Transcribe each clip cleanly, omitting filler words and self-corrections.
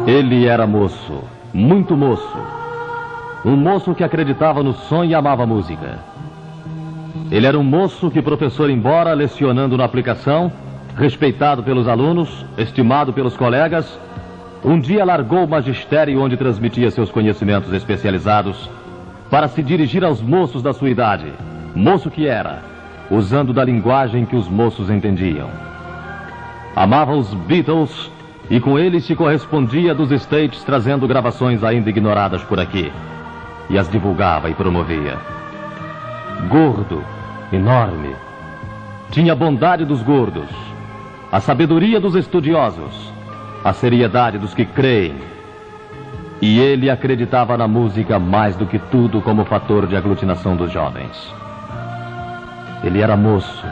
Ele era moço, muito moço. Um moço que acreditava no sonho e amava a música. Ele era um moço que, professor embora, lecionando na aplicação, respeitado pelos alunos, estimado pelos colegas, um dia largou o magistério onde transmitia seus conhecimentos especializados para se dirigir aos moços da sua idade, moço que era, usando da linguagem que os moços entendiam. Amava os Beatles e com eles se correspondia dos States, trazendo gravações ainda ignoradas por aqui, e as divulgava e promovia. Gordo, enorme, tinha a bondade dos gordos, a sabedoria dos estudiosos, a seriedade dos que creem. E ele acreditava na música mais do que tudo como fator de aglutinação dos jovens. Ele era moço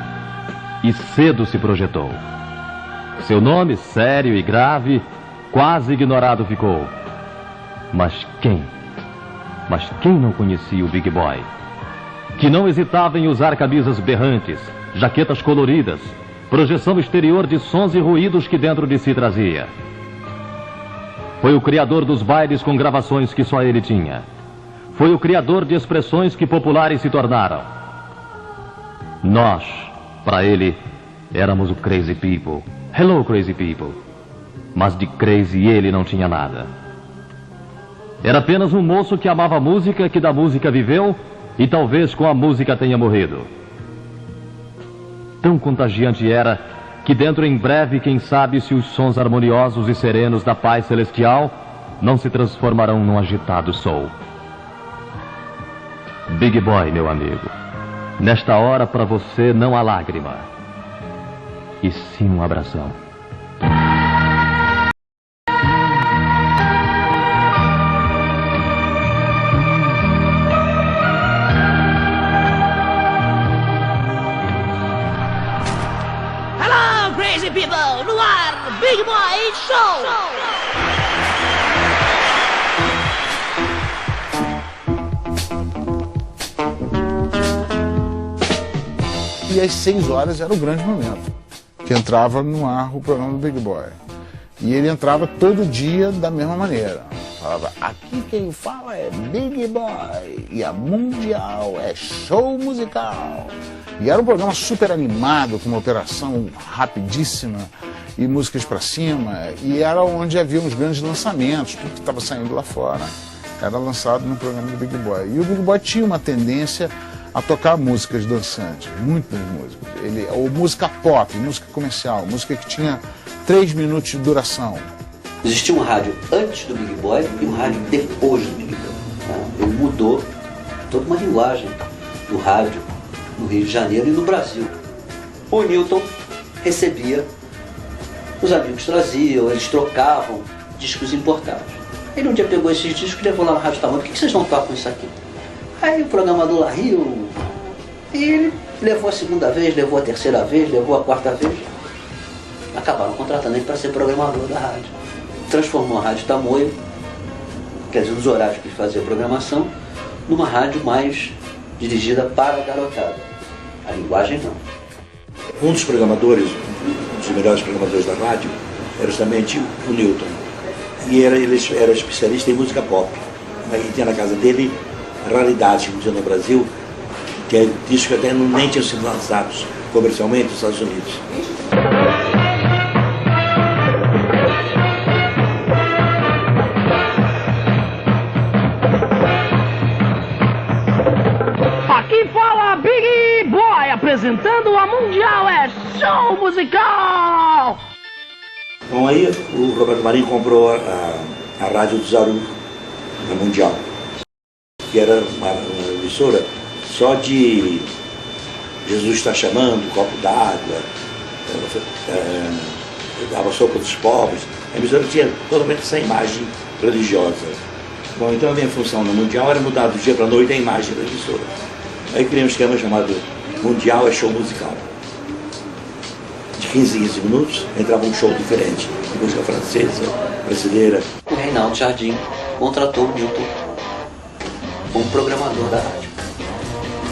e cedo se projetou. Seu nome, sério e grave, quase ignorado ficou. Mas quem não conhecia o Big Boy? Que não hesitava em usar camisas berrantes, jaquetas coloridas, projeção exterior de sons e ruídos que dentro de si trazia. Foi o criador dos bailes com gravações que só ele tinha. Foi o criador de expressões que populares se tornaram. Nós, para ele, éramos o Crazy People. Hello, Crazy People. Mas de crazy ele não tinha nada. Era apenas um moço que amava a música, que da música viveu e talvez com a música tenha morrido. Tão contagiante era que dentro em breve, quem sabe se os sons harmoniosos e serenos da paz celestial não se transformarão num agitado soul. Big Boy, meu amigo, nesta hora para você não há lágrima, e sim um abração. Crazy People, no ar, Big Boy Show! E às 6 horas era o grande momento, que entrava no ar o programa do Big Boy. E ele entrava todo dia da mesma maneira. Falava, aqui quem fala é Big Boy, e a Mundial é show musical. E era um programa super animado, com uma operação rapidíssima, e músicas pra cima, e era onde havia os grandes lançamentos, tudo que estava saindo lá fora era lançado no programa do Big Boy. E o Big Boy tinha uma tendência a tocar músicas dançantes, muitas músicas. Ou música pop, música comercial, música que tinha 3 minutos de duração. Existia um rádio antes do Big Boy e um rádio depois do Big Boy. Ele mudou toda uma linguagem do rádio no Rio de Janeiro e no Brasil. O Newton recebia, os amigos traziam, eles trocavam discos importados. Ele um dia pegou esses discos e levou lá no Rádio Tamanho. Por que vocês não tocam isso aqui? Aí o programador lá riu, e ele levou a segunda vez, levou a terceira vez, levou a quarta vez. Acabaram contratando ele para ser programador da rádio. Transformou a Rádio Tamoio, quer dizer, os horários que ele fazia a programação, numa rádio mais dirigida para a garotada. A linguagem não. Um dos programadores, um dos melhores programadores da rádio, era justamente o Newton. E ele era especialista em música pop. E tinha na casa dele raridades, como dizia no Brasil, que é discos que até nem tinham sido lançados comercialmente nos Estados Unidos. Aqui fala Big Boy, apresentando a Mundial é show musical! Bom, aí o Roberto Marinho comprou a Rádio do Zaru, na Mundial, que era uma emissora só de Jesus está chamando, copo d'água, dava sopa dos pobres. A emissora tinha totalmente essa imagem religiosa. Bom, então a minha função na Mundial era mudar do dia para a noite a imagem da emissora. Aí criei um esquema chamado Mundial é show musical. De 15 em 15 minutos entrava um show diferente, de música francesa, brasileira. O Reinaldo Jardim contratou o Newton como programador da rádio.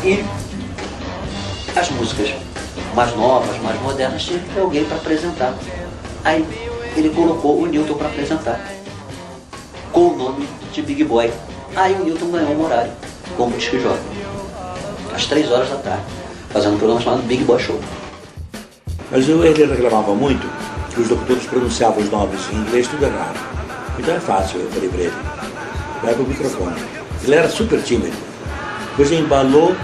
E as músicas mais novas, mais modernas, tinha que ter alguém para apresentar. Aí ele colocou o Newton para apresentar, com o nome de Big Boy. Aí o Newton ganhou um horário como disc jockey, às 3 horas da tarde, fazendo um programa chamado Big Boy Show. Mas ele reclamava muito que os locutores pronunciavam os nomes em inglês tudo errado. Então é fácil, eu falei para ele, pega o microfone. Ele era super tímido. Depois ele embalou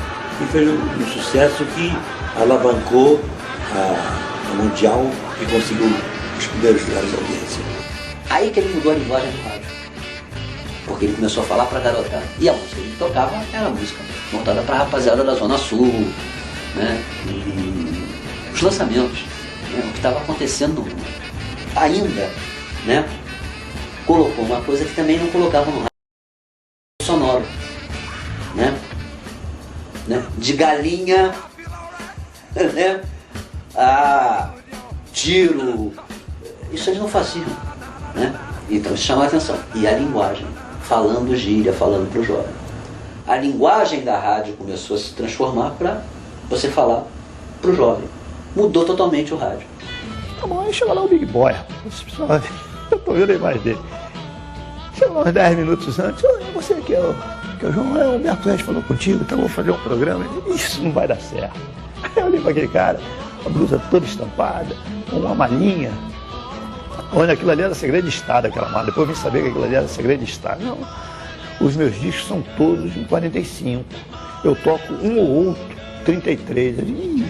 e fez um sucesso que alavancou a Mundial e conseguiu os primeiros lugares da audiência. Aí que ele mudou a linguagem do rádio, porque ele começou a falar para garotada. E a música que ele tocava era a música montada para a rapaziada da Zona Sul, né? E os lançamentos, né? O que estava acontecendo no mundo. Ainda, né? Colocou uma coisa que também não colocava no rádio sonoro, né? De galinha, né? A tiro, isso eles não faziam, né? Então isso chama a atenção. E a linguagem, falando gíria, falando para o jovem. A linguagem da rádio começou a se transformar para você falar para o jovem. Mudou totalmente o rádio. Tá bom, aí chegou lá o Big Boy. Eu tô vendo a imagem dele. Chegou uns 10 minutos antes. Você que é o João, o Humberto Reis falou contigo, então eu vou fazer um programa. Isso não vai dar certo. Aí eu olhei para aquele cara, a blusa toda estampada, com uma malinha. Olha, aquilo ali era segredo de Estado, aquela mala. Depois eu vim saber que aquilo ali era segredo de Estado. Não, os meus discos são todos em 45. Eu toco um ou outro, 33. Eu digo,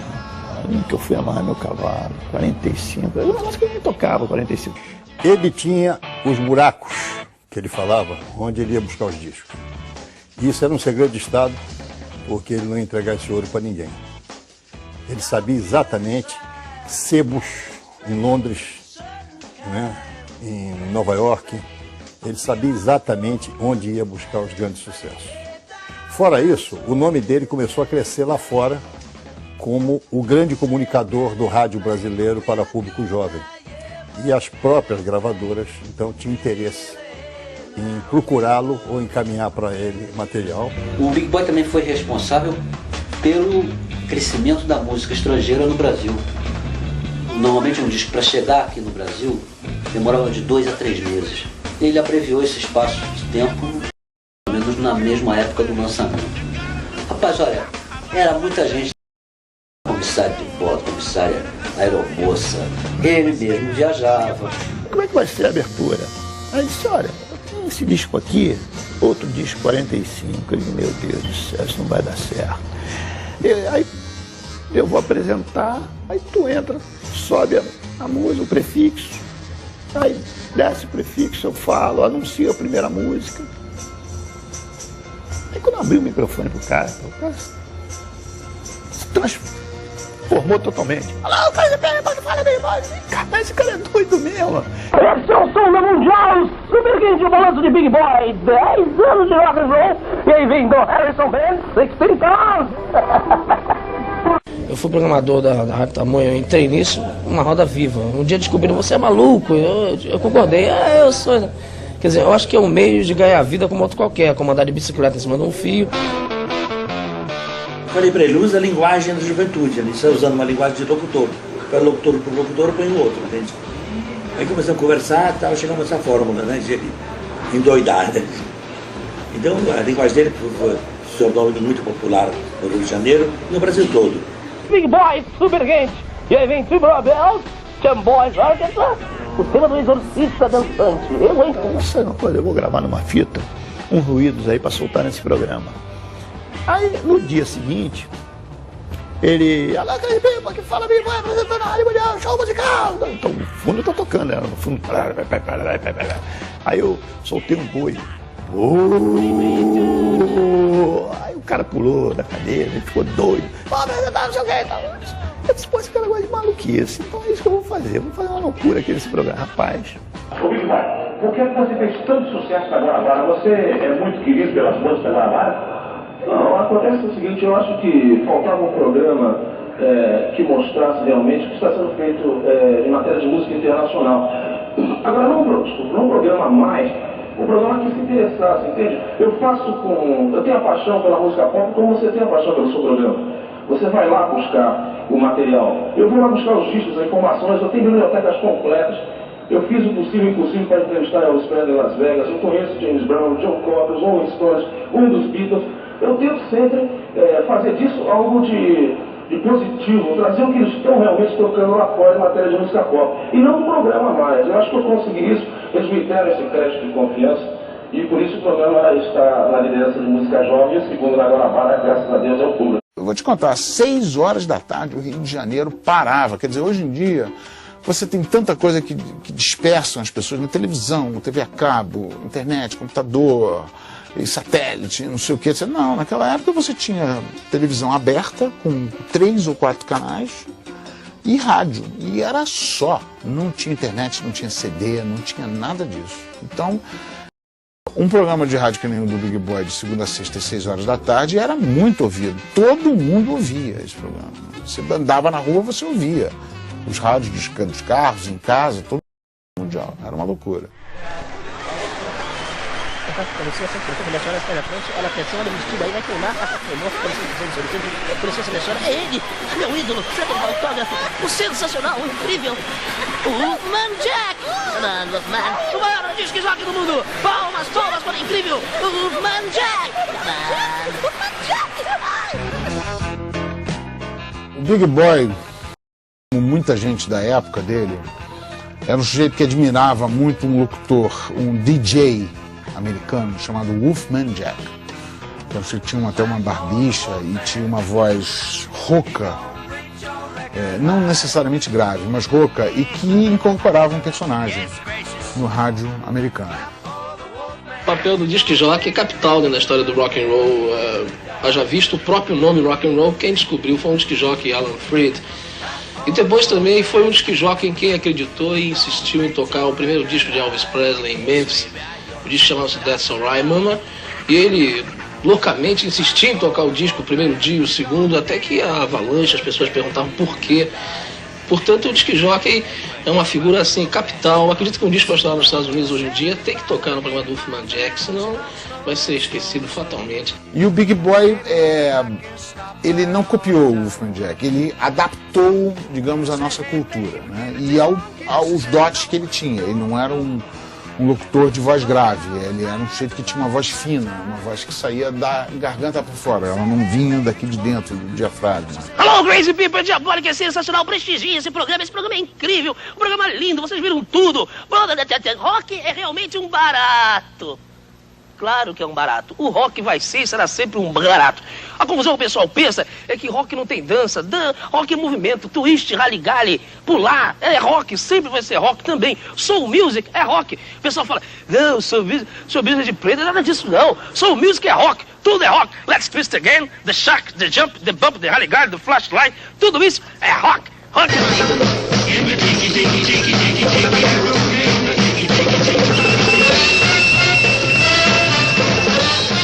que eu fui amarrar meu cavalo, 45. Eu acho que eu nem tocava 45. Ele tinha os buracos que ele falava, onde ele ia buscar os discos. Isso era um segredo de Estado, porque ele não ia entregar esse ouro para ninguém. Ele sabia exatamente sebos em Londres, né, em Nova York. Ele sabia exatamente onde ia buscar os grandes sucessos. Fora isso, o nome dele começou a crescer lá fora como o grande comunicador do rádio brasileiro para público jovem. E as próprias gravadoras, então, tinham interesse em procurá-lo ou encaminhar para ele material. O Big Boy também foi responsável pelo crescimento da música estrangeira no Brasil. Normalmente um disco para chegar aqui no Brasil demorava de 2 a 3 meses. Ele abreviou esse espaço de tempo, pelo menos na mesma época do lançamento. Rapaz, olha, era muita gente, comissário de bordo, comissária aeromoça, ele mesmo viajava. Como é que vai ser a abertura? Aí disse, olha, tem esse disco aqui, outro disco 45. Eu disse, meu Deus do céu, isso não vai dar certo. Aí eu vou apresentar, aí tu entra, sobe a música, o prefixo, aí desce o prefixo, eu falo, anuncio a primeira música. Aí quando eu abri o microfone pro cara, o cara se transformou totalmente. Alô, fala bem mais. Cara, esse cara é doido mesmo. Esse é o som da Mundial, super quente, o balanço de Big Boy, 10 anos de rock and roll, e aí vem do Harrison Band, 16 Tons. Eu fui programador da Rádio Tamanho, eu entrei nisso, uma roda viva. Um dia descobriram, você é maluco, eu concordei, eu sou. Quer dizer, eu acho que é um meio de ganhar vida como outro qualquer, como andar de bicicleta em cima de um fio. Falei para ele, usa a linguagem da juventude, ele está usando uma linguagem de locutor. Para locutor por locutor, põe o outro, entende? Aí começamos a conversar, tal, chegamos a essa fórmula, né, de ele endoidar, né? Então a linguagem dele se tornou muito popular no Rio de Janeiro e no Brasil todo. Big Boy, super quente, e aí vem Tubular Bells, Jam Boys Orchestra, o tema do Exorcista Dançante. Nossa, uma coisa, eu vou gravar numa fita, uns ruídos aí para soltar nesse programa. Aí, no dia seguinte, ele... Alô, que fala Big Boy, apresentando na Rádio Mundial, show musical. Então, no fundo tá tocando, né? No fundo... Aí eu soltei um boi. Aí o cara pulou da cadeira, ele ficou doido. Vamos apresentar, não sei o que e tal. Eu disse, pô, esse cara gosta de maluquice. Então é isso que eu vou fazer. Eu vou fazer uma loucura aqui nesse programa. Rapaz... Ô, Big Boy, por que você fez tanto sucesso na Guanabara? Você é muito querido pelas músicas da Guanabara? Não, acontece o seguinte, eu acho que faltava um programa que mostrasse realmente o que está sendo feito em matéria de música internacional. Agora, não um programa mais um programa que se interessasse, entende? Eu tenho a paixão pela música pop como você tem a paixão pelo seu programa. Você vai lá buscar o material. Eu vou lá buscar os discos, as informações, eu tenho bibliotecas completas. Eu fiz o possível e impossível para entrevistar Elvis Presley em Las Vegas. Eu conheço James Brown, John Coltrane, os Rolling Stones, um dos Beatles. Eu tento sempre fazer disso algo de positivo, trazer o que eles estão realmente tocando lá fora em matéria de música pop. E não um programa mais. Eu acho que eu consegui isso. Eles me deram esse crédito de confiança. E por isso o programa está na liderança de música jovem. E o segundo na Guanabara, graças a Deus, é o público. Eu vou te contar, às 6 horas da tarde o Rio de Janeiro parava. Quer dizer, hoje em dia você tem tanta coisa que dispersam as pessoas na televisão, TV a cabo, internet, computador, e satélite, não sei o que. Não, naquela época você tinha televisão aberta com 3 ou 4 canais e rádio. E era só. Não tinha internet, não tinha CD, não tinha nada disso. Então, um programa de rádio que nem o do Big Boy de segunda a sexta às 6 horas da tarde era muito ouvido. Todo mundo ouvia esse programa. Você andava na rua, você ouvia. Os rádios dos carros, em casa, todo mundial. Era uma loucura. Com licença, a senhora está na frente, olha a atenção, olha o vestido aí, vai queimar, com licença, minha senhora, é ele, meu ídolo, sempre um autógrafo, o sensacional, o incrível, o Wolfman Jack, Wolfman, o maior disque jockey do mundo, palmas todas para o incrível, o Wolfman Jack, Wolfman Jack. O Big Boy, como muita gente da época dele, era um sujeito que admirava muito um locutor, um DJ americano chamado Wolfman Jack. Então, você tinha até uma barbicha e tinha uma voz rouca, não necessariamente grave, mas rouca, e que incorporava um personagem no rádio americano. O papel do disc jockey é capital na história do rock and roll. Haja visto o próprio nome rock and roll, quem descobriu foi um disc jockey, Alan Freed. E depois também foi um disc jockey em quem acreditou e insistiu em tocar o primeiro disco de Elvis Presley em Memphis. O disco chamava-se That's Alright Mama, e ele loucamente insistia em tocar o disco, o primeiro dia e o segundo, até que a avalanche, as pessoas perguntavam por quê. Portanto, o disc jockey é uma figura assim, capital. Eu acredito que um disco nos Estados Unidos hoje em dia tem que tocar no programa do Wolfman Jack, senão vai ser esquecido fatalmente. E o Big Boy, ele não copiou o Wolfman Jack, ele adaptou, digamos, a nossa cultura, né? E aos dotes que ele tinha. Ele não era um locutor de voz grave, ele era um sujeito que tinha uma voz fina, uma voz que saía da garganta para fora, ela não vinha daqui de dentro, do diafragma. Hello, Crazy People, Diabólica é sensacional, prestigia esse programa é incrível, um programa lindo, vocês viram tudo. Rock é realmente um barato. Claro que é um barato. O rock vai ser e será sempre um barato. A confusão que o pessoal pensa é que rock não tem dança. Rock é movimento, twist, rally-gally, pular. É rock, sempre vai ser rock também. Soul music é rock. O pessoal fala, não, soul music de preto, nada disso não. Soul music é rock, tudo é rock. Let's twist again, the shock, the jump, the bump, the rally-gally, the flashlight. Tudo isso é rock. Rock é lindo.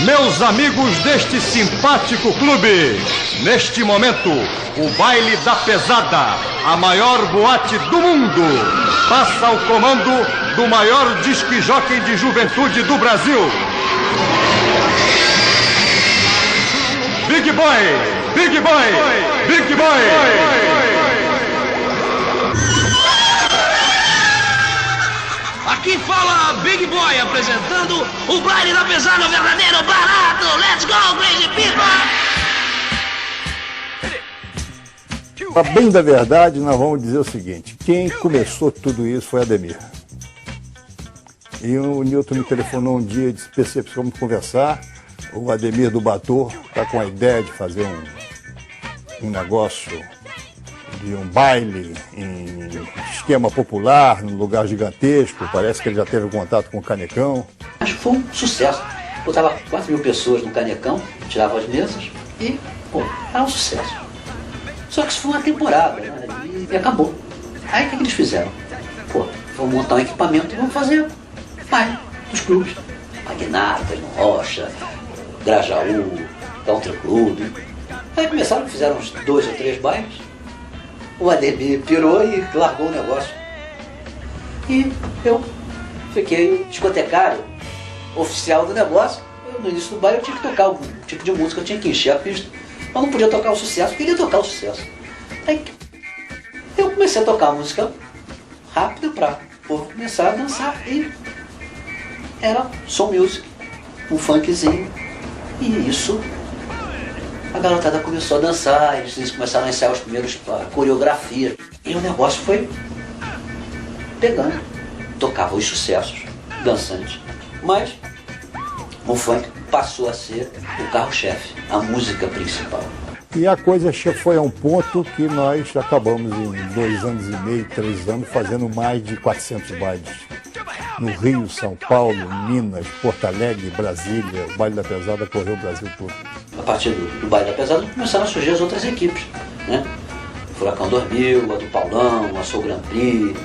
Meus amigos deste simpático clube, neste momento, o Baile da Pesada, a maior boate do mundo, passa ao comando do maior disc jockey de juventude do Brasil. Big Boy, Big Boy, Big Boy. Aqui fala Big Boy apresentando o Baile da Pesada, o verdadeiro barato. Let's go, Crazy People! Para bem da verdade, nós vamos dizer o seguinte: quem começou tudo isso foi Ademir. E o Newton me telefonou um dia e disse: PC, precisamos conversar. O Ademir do Bator está com a ideia de fazer um negócio de um baile em esquema popular, num lugar gigantesco. Parece que ele já teve contato com o Canecão. Acho que foi um sucesso. Botava 4.000 pessoas no Canecão, tirava as mesas e, era um sucesso. Só que isso foi uma temporada, né? E acabou. Aí o que eles fizeram? Vamos montar um equipamento e vamos fazer baile dos clubes. Magnatas, no Rocha, Grajaú, Country Club. Aí começaram, fizeram uns 2 ou 3 bailes. O Ademir pirou e largou o negócio. E eu fiquei discotecário oficial do negócio, no início do baile eu tinha que tocar o tipo de música, eu tinha que encher a pista. Eu não podia tocar o sucesso, eu queria tocar o sucesso. Aí eu comecei a tocar a música rápida para o povo começar a dançar e era soul music, um funkzinho. E isso, a garotada começou a dançar, eles começaram a ensaiar os primeiros coreografias. E o negócio foi pegando, tocava os sucessos, dançantes. Mas o funk passou a ser o carro-chefe, a música principal. E a coisa foi a um ponto que nós acabamos em 2 anos e meio, 3 anos, fazendo mais de 400 bailes. No Rio, São Paulo, Minas, Porto Alegre, Brasília, o Baile da Pesada correu o Brasil todo. A partir do Baile da Pesada começaram a surgir as outras equipes, né? Furacão 2000, a do Paulão, a Soul Grand Prix,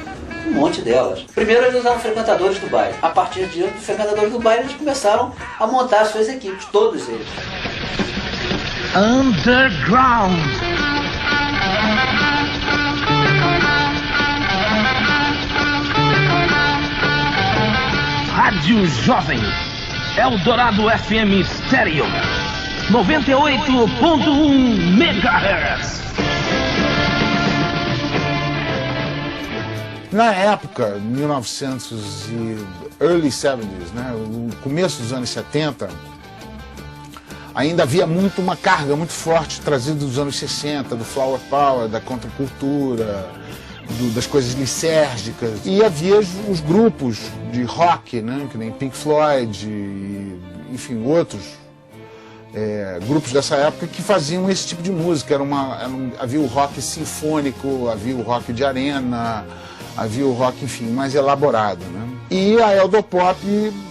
um monte delas. Primeiro eles eram frequentadores do baile. A partir dos frequentadores do baile eles começaram a montar as suas equipes, todos eles. Underground. Rádio Jovem, Eldorado FM Stereo, 98.1 MHz. Na época, 1900 e early 70s, né, o começo dos anos 70, ainda havia uma carga muito forte trazida dos anos 60, do Flower Power, da contracultura, das coisas lisérgicas. E havia os grupos de rock, né, que nem Pink Floyd, enfim, outros grupos dessa época que faziam esse tipo de música. Havia o rock sinfônico, havia o rock de arena, havia o rock, enfim, mais elaborado, né? E a Eldopop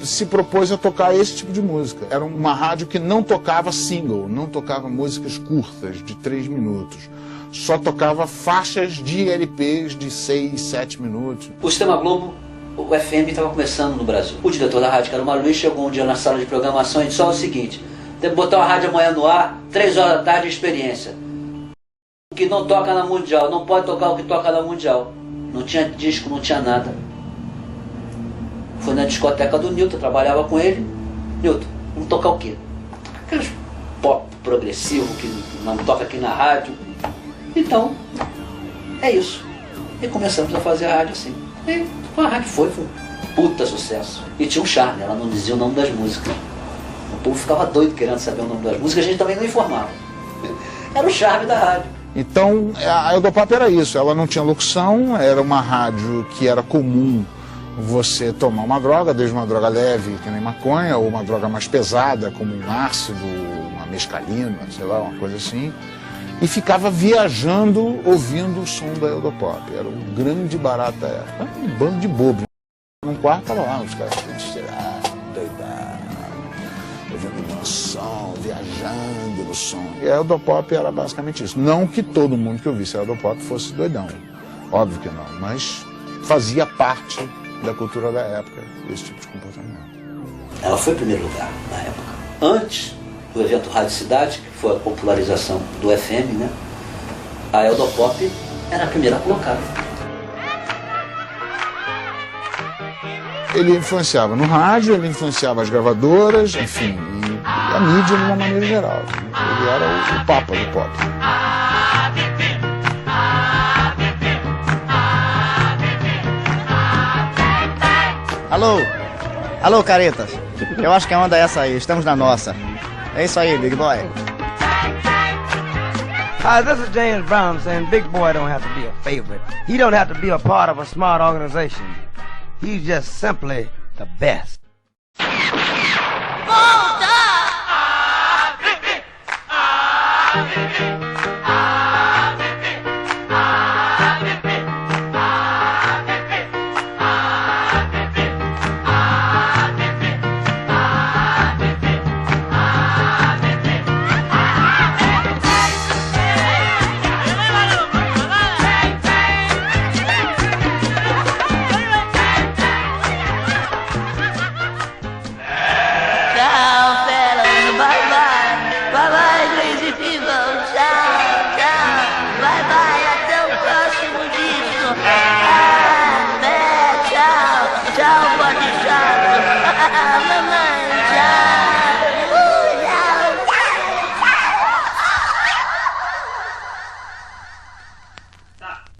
se propôs a tocar esse tipo de música. Era uma rádio que não tocava single, não tocava músicas curtas, de 3 minutos. Só tocava faixas de LPs de 6, 7 minutos. O Sistema Globo, o FM estava começando no Brasil. O diretor da rádio, que era o Maluí, chegou um dia na sala de programação e disse: o seguinte, tem que botar uma rádio amanhã no ar, 3 horas da tarde, experiência. O que não toca na Mundial, não pode tocar o que toca na Mundial. Não tinha disco, não tinha nada. Fui na discoteca do Newton, trabalhava com ele. Newton, vamos tocar o quê? Aqueles pop progressivo que não toca aqui na rádio. Então, é isso. E começamos a fazer a rádio assim. E a rádio foi um puta sucesso. E tinha um charme, ela não dizia o nome das músicas. O povo ficava doido querendo saber o nome das músicas, a gente também não informava. Era o charme da rádio. Então, a Eldopop era isso, ela não tinha locução, era uma rádio que era comum você tomar uma droga, desde uma droga leve, que nem maconha, ou uma droga mais pesada, como um ácido, uma mescalina, sei lá, uma coisa assim, e ficava viajando ouvindo o som da Eldopop. Era um grande barato da época, um bando de bobo. Num quarto tava lá, os caras estirados, doidados, ouvindo um som, viajando no som. E a Eldopop era basicamente isso. Não que todo mundo que ouvisse a Eldopop fosse doidão, óbvio que não, mas fazia parte da cultura da época, esse tipo de comportamento. Ela foi em primeiro lugar na época. Antes do evento Rádio Cidade, que foi a popularização do FM, né? A Eldopop era a primeira colocada. Ele influenciava no rádio, ele influenciava as gravadoras, enfim, e a mídia de uma maneira geral. Ele era o papa do pop. Alô, caretas. Eu acho que a onda é essa aí, estamos na nossa. É isso aí, Big Boy. Hi, this is James Brown saying Big Boy don't have to be a favorite. He don't have to be a part of a smart organization. He's just simply the best. Ciao, fellas. Bye-bye. Bye-bye, crazy people. Ciao. mamãe, tchau.